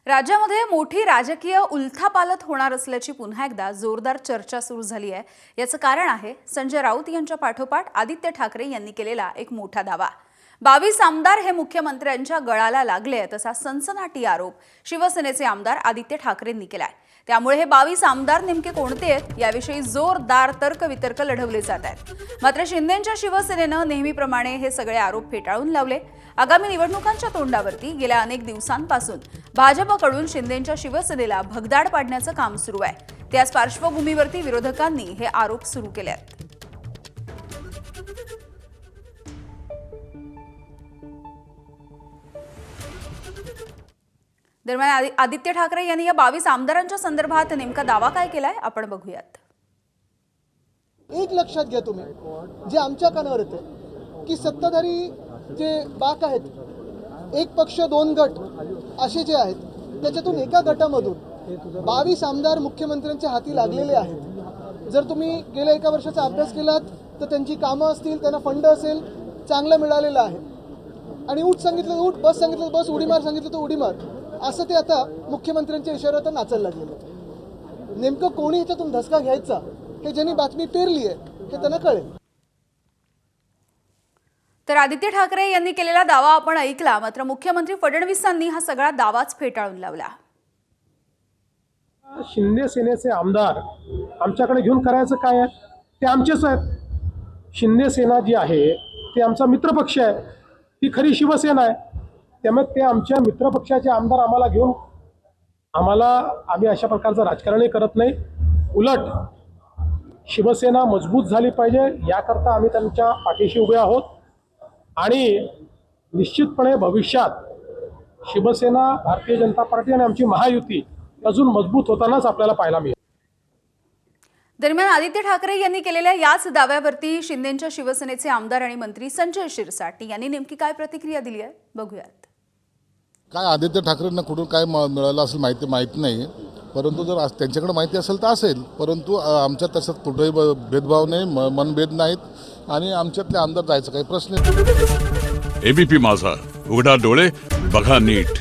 राज्यामध्ये मोठी राजकीय उलथापालथ होणार असल्याची पुन्हा एकदा जोरदार चर्चा सुरू झाली आहे। याचं कारण आहे संजय राऊत यांच्या पाठोपाठ आदित्य ठाकरे यांनी केलेला एक मोठा दावा। 22 आमदार हे मुख्यमंत्र्यांच्या गळाला लागले आहेत असा सनसनाटी आरोप शिवसेनेचे आमदार आदित्य ठाकरेंनी केलाय। त्यामुळे हे 22 आमदार नेमके कोणते आहेत याविषयी जोरदार तर्कवितर्क लढवले जात आहेत। मात्र शिंदेंच्या शिवसेनेनं नेहमीप्रमाणे हे सगळे आरोप फेटाळून लावले। आगामी निवडणुकांच्या तोंडावरती गेल्या अनेक दिवसांपासून भाजपकडून शिंदेंच्या शिवसेनेला भगदाड पाडण्याचं काम सुरू आहे। त्याच पार्श्वभूमीवरती विरोधकांनी हे आरोप सुरू केले आहेत। दरम्यान आदित्य ठाकरे यांनी या 22 आमदारांच्या संदर्भात नेमका दावा काय केलाय आपण बघूयात। एक लक्षात घ्या तुम्ही, जे आमच्या कानावर येते की सत्ताधारी जे बाक आहेत, एक पक्ष दोन गट असे जे आहेत, त्याच्यातून एका गटामधून 22 आमदार मुख्यमंत्र्यांच्या हाती लागलेले आहेत। जर तुम्ही गेल्या एका वर्षाचा अभ्यास केलात तर त्यांची कामं असतील, त्यांना फंड असेल, चांगलं मिळालेलं आहे। आणि उठ सांगितलं उठ, बस सांगितलं बस, उडी मार सांगितलं तर उडी मार, असं ते आता मुख्यमंत्र्यांच्या इशाऱ्यावर नाचायला लागलेलं। नेमकं कोणी ह्याच्यातून धसका घ्यायचा हे ज्यांनी बातमी पेरली आहे हे त्यांना कळेल। तर आदित्य ठाकरे यांनी केलेला दावा आपण ऐकला, मात्र मुख्यमंत्री फडणवीसांनी हा सगळा दावाच फेटाळून लावला। शिंदे सेनेचे आमदार आमच्याकडे घेऊन करायचं काय आहे, ते आमचेच आहेत। शिंदे सेना जी आहे ते आमचा मित्रपक्ष आहे, ती खरी शिवसेना आहे। त्यामुळे ते आमच्या मित्रपक्षाचे आमदार आम्हाला घेऊन आम्ही अशा प्रकारचं राजकारणही करत नाही। उलट शिवसेना मजबूत झाली पाहिजे याकरता आम्ही त्यांच्या पाठीशी उभे आहोत आणि निश्चितपणे भविष्यात शिवसेना, भारतीय जनता पार्टी आणि आमची महायुती अजून मजबूत होतानाच आपल्याला पाहायला मिळेल। दरम्यान आदित्य ठाकरे यांनी केलेल्या याच दाव्यावरती शिंदेंच्या शिवसेनेचे आमदार आणि मंत्री संजय शिरसाट यांनी नेमकी काय प्रतिक्रिया दिली आहे बघूयात। काय आदित्य ठाकरेंना कुठून काय मिळालं असेल माहिती नाही, परंतु जर त्यांच्याकडे माहिती असेल तर असेल, परंतु आमच्यात त्याच्यात कुठेही भेदभाव नाही, मनभेद नाहीत आणि आमच्यातले आमदार जायचं काही प्रश्न नाही। एबीपी माझा, उघडा डोळे बघा नीट।